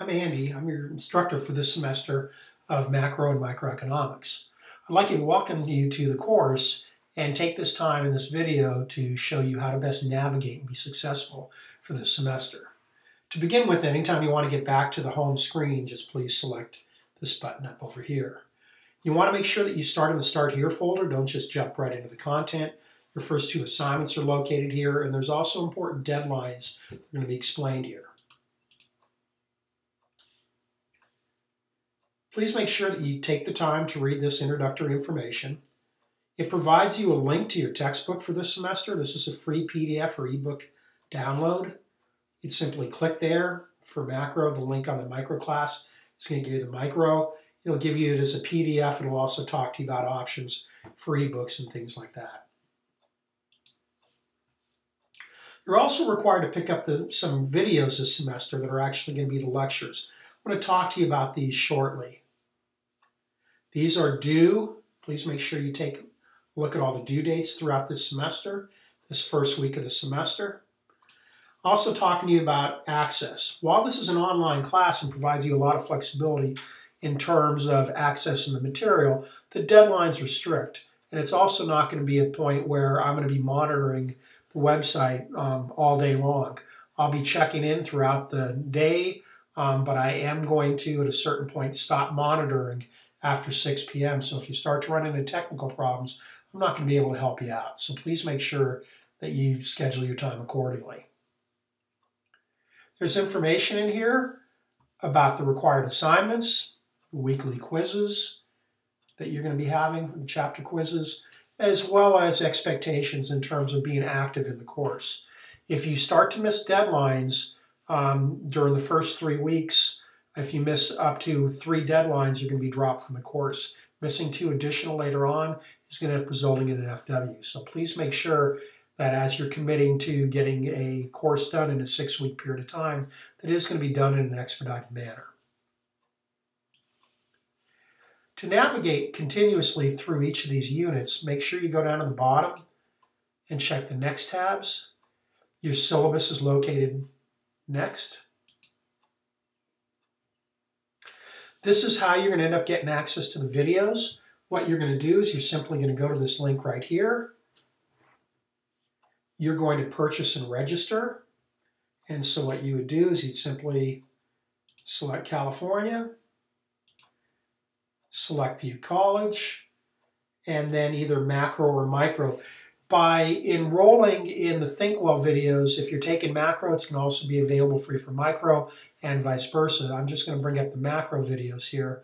I'm Andy. I'm your instructor for this semester of macro and microeconomics. I'd like to welcome you to the course and take this time in this video to show you how to best navigate and be successful for this semester. To begin with, anytime you want to get back to the home screen, just please select this button up over here. You want to make sure that you start in the Start Here folder. Don't just jump right into the content. Your first two assignments are located here, and there's also important deadlines that are going to be explained here. Please make sure that you take the time to read this introductory information. It provides you a link to your textbook for this semester. This is a free PDF or ebook download. You'd simply click there for macro, the link on the micro class is going to give you the micro. It'll give you it as a PDF. It'll also talk to you about options for ebooks and things like that. You're also required to pick up some videos this semester that are actually going to be the lectures. I'm going to talk to you about these shortly. These are due. Please make sure you take a look at all the due dates throughout this semester, this first week of the semester. Also talking to you about access. While this is an online class and provides you a lot of flexibility in terms of accessing the material, the deadlines are strict. And it's also not going to be a point where I'm going to be monitoring the website all day long. I'll be checking in throughout the day, but I am going to, at a certain point, stop monitoring after 6 p.m. So if you start to run into technical problems, I'm not going to be able to help you out. So please make sure that you schedule your time accordingly. There's information in here about the required assignments, weekly quizzes that you're going to be having, chapter quizzes, as well as expectations in terms of being active in the course. If you start to miss deadlines during the first 3 weeks, if you miss up to 3 deadlines, you're going to be dropped from the course. Missing 2 additional later on is going to end up resulting in an FW. So please make sure that as you're committing to getting a course done in a 6-week period of time, that it is going to be done in an expedited manner. To navigate continuously through each of these units, make sure you go down to the bottom and check the next tabs. Your syllabus is located next. This is how you're going to end up getting access to the videos. What you're going to do is you're simply going to go to this link right here. You're going to purchase and register. And so what you would do is you'd simply select California, select Butte College, and then either macro or micro. By enrolling in the ThinkWell videos, if you're taking macro, it's going to also be available for you for micro and vice versa. I'm just going to bring up the macro videos here.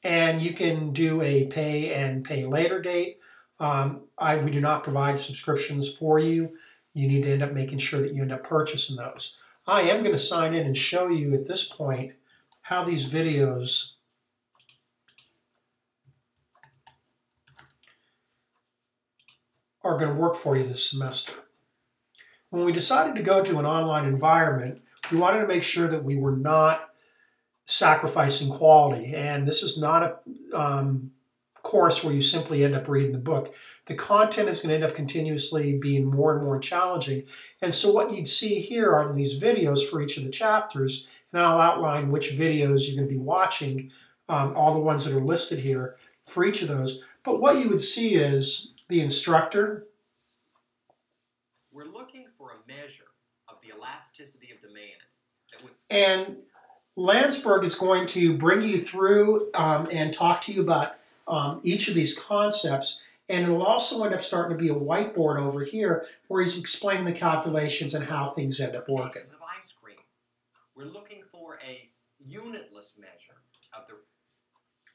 And you can do a pay and pay later date. We do not provide subscriptions for you. You need to end up making sure that you end up purchasing those. I am going to sign in and show you at this point how these videos are going to work for you this semester. When we decided to go to an online environment, we wanted to make sure that we were not sacrificing quality. And this is not a course where you simply end up reading the book. The content is going to end up continuously being more and more challenging. And so what you'd see here are these videos for each of the chapters, and I'll outline which videos you're going to be watching, all the ones that are listed here for each of those. But what you would see is the instructor. We're looking for a measure of the elasticity of demand. And Landsberg is going to bring you through and talk to you about each of these concepts. And it'll also end up starting to be a whiteboard over here where he's explaining the calculations and how things end up working. Of ice cream. We're looking for a unitless measure of the...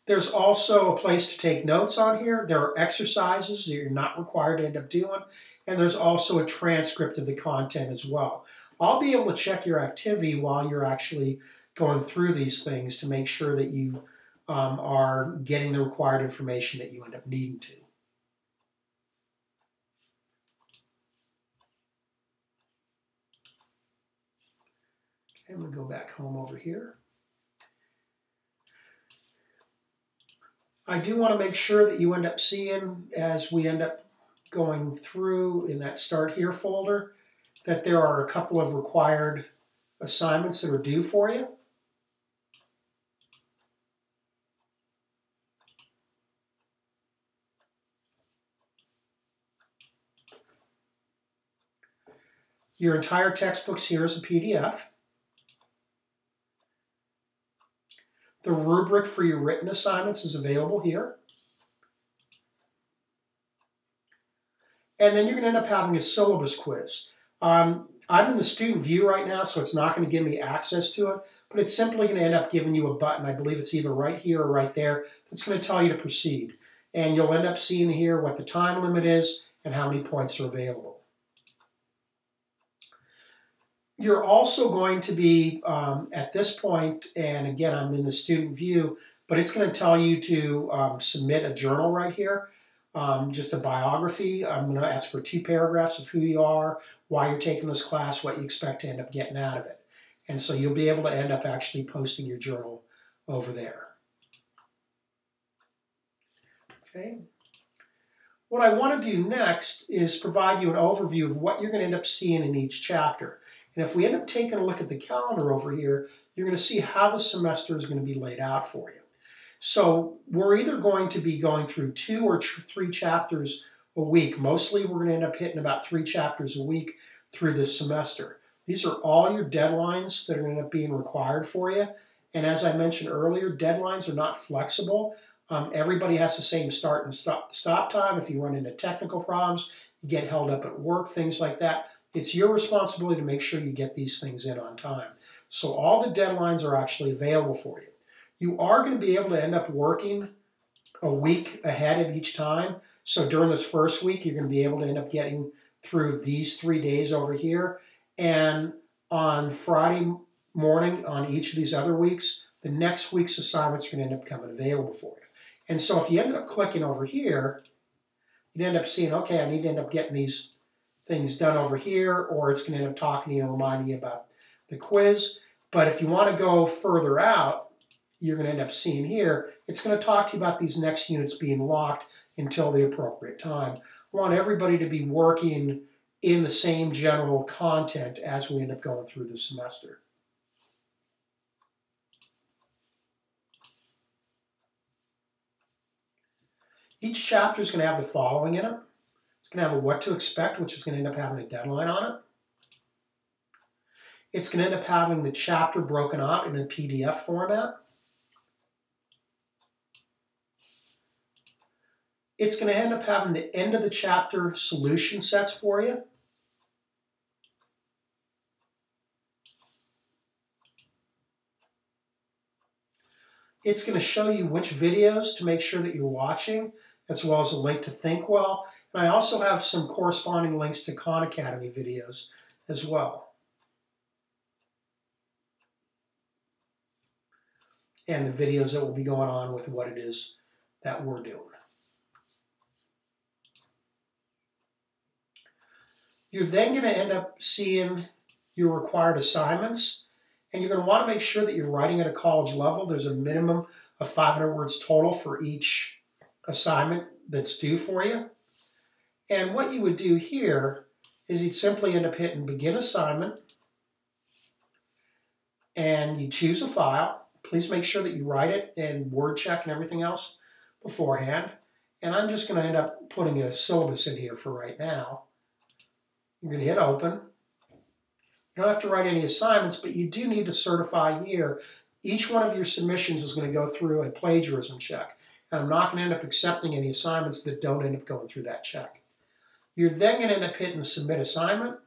There's also a place to take notes on here. There are exercises that you're not required to end up doing. And there's also a transcript of the content as well. I'll be able to check your activity while you're actually going through these things to make sure that you are getting the required information that you end up needing to. Okay, I'm going to go back home over here. I do want to make sure that you end up seeing, as we end up going through in that Start Here folder, that there are a couple of required assignments that are due for you. Your entire textbook's here as a PDF. The rubric for your written assignments is available here. And then you're going to end up having a syllabus quiz. I'm in the student view right now, so it's not going to give me access to it, but it's simply going to end up giving you a button. I believe it's either right here or right there. That's going to tell you to proceed. And you'll end up seeing here what the time limit is and how many points are available. You're also going to be, at this point, and again, I'm in the student view, but it's going to tell you to submit a journal right here. Just a biography. I'm going to ask for 2 paragraphs of who you are, why you're taking this class, what you expect to end up getting out of it. And so you'll be able to end up actually posting your journal over there. Okay. What I want to do next is provide you an overview of what you're going to end up seeing in each chapter. And if we end up taking a look at the calendar over here, you're going to see how the semester is going to be laid out for you. So we're either going to be going through 2 or 3 chapters a week. Mostly we're going to end up hitting about 3 chapters a week through this semester. These are all your deadlines that are going to end up being required for you. And as I mentioned earlier, deadlines are not flexible. Everybody has the same start and stop time. If you run into technical problems, you get held up at work, things like that. It's your responsibility to make sure you get these things in on time. So all the deadlines are actually available for you. You are going to be able to end up working a week ahead at each time. So during this first week, you're going to be able to end up getting through these 3 days over here. And on Friday morning on each of these other weeks, the next week's assignments are going to end up coming available for you. And so if you ended up clicking over here, you'd end up seeing, okay, I need to end up getting these things done over here, or it's going to end up talking to you and reminding you about the quiz. But if you want to go further out, you're going to end up seeing here, it's going to talk to you about these next units being locked until the appropriate time. I want everybody to be working in the same general content as we end up going through the semester. Each chapter is going to have the following in it. It's going to have a what to expect, which is going to end up having a deadline on it. It's going to end up having the chapter broken out in a PDF format. It's going to end up having the end of the chapter solution sets for you. It's going to show you which videos to make sure that you're watching, as well as a link to ThinkWell. And I also have some corresponding links to Khan Academy videos as well. And the videos that will be going on with what it is that we're doing. You're then going to end up seeing your required assignments, and you're going to want to make sure that you're writing at a college level. There's a minimum of 500 words total for each assignment that's due for you. And what you would do here is you'd simply end up hitting Begin Assignment, and you choose a file. Please make sure that you write it and word check and everything else beforehand. And I'm just going to end up putting a syllabus in here for right now. You're going to hit Open. You don't have to write any assignments, but you do need to certify here. Each one of your submissions is going to go through a plagiarism check. And I'm not going to end up accepting any assignments that don't end up going through that check. You're then going to end up hitting Submit Assignment.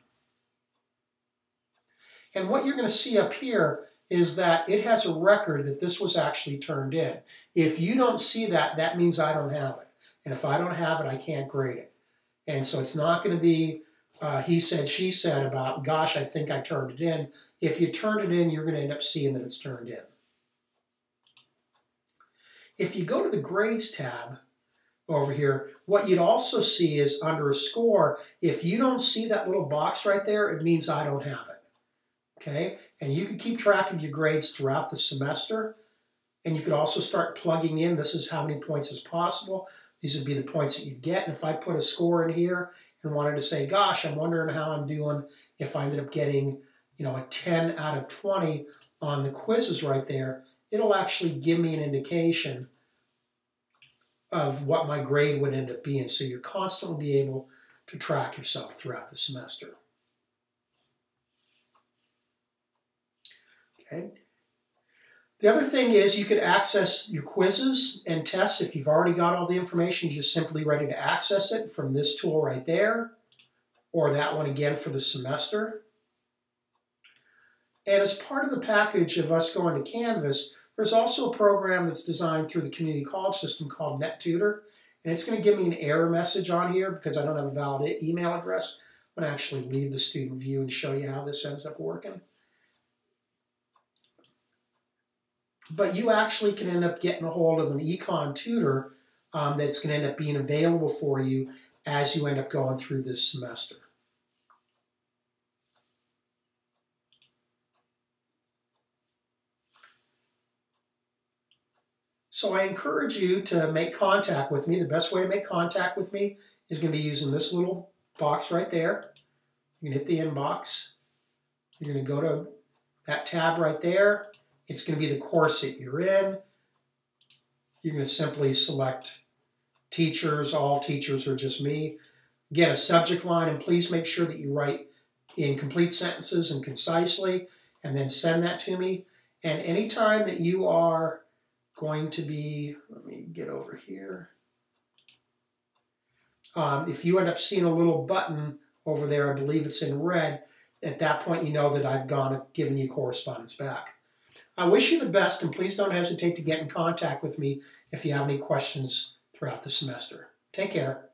And what you're going to see up here is that it has a record that this was actually turned in. If you don't see that, that means I don't have it. And if I don't have it, I can't grade it. And so it's not going to be he said, she said about, gosh, I think I turned it in. If you turn it in, you're going to end up seeing that it's turned in. If you go to the Grades tab over here, what you'd also see is under a score, if you don't see that little box right there, it means I don't have it. Okay? And you can keep track of your grades throughout the semester. And you could also start plugging in, this is how many points is possible. These would be the points that you'd get. And if I put a score in here and wanted to say, gosh, I'm wondering how I'm doing if I ended up getting, a 10 out of 20 on the quizzes right there, it'll actually give me an indication of what my grade would end up being. So you're constantly be able to track yourself throughout the semester. Okay. The other thing is you could access your quizzes and tests if you've already got all the information, just simply ready to access it from this tool right there, or that one again for the semester. And as part of the package of us going to Canvas, there's also a program that's designed through the community college system called NetTutor. And it's going to give me an error message on here because I don't have a valid email address. I'm going to actually leave the student view and show you how this ends up working. But you actually can end up getting a hold of an econ tutor that's going to end up being available for you as you end up going through this semester. So I encourage you to make contact with me. The best way to make contact with me is going to be using this little box right there. You can hit the inbox. You're going to go to that tab right there. It's going to be the course that you're in. You're going to simply select teachers, all teachers, or just me. Get a subject line, and please make sure that you write in complete sentences and concisely, and then send that to me. And anytime that you are going to be, let me get over here. If you end up seeing a little button over there, I believe it's in red, at that point you know that I've given you correspondence back. I wish you the best, and please don't hesitate to get in contact with me if you have any questions throughout the semester. Take care.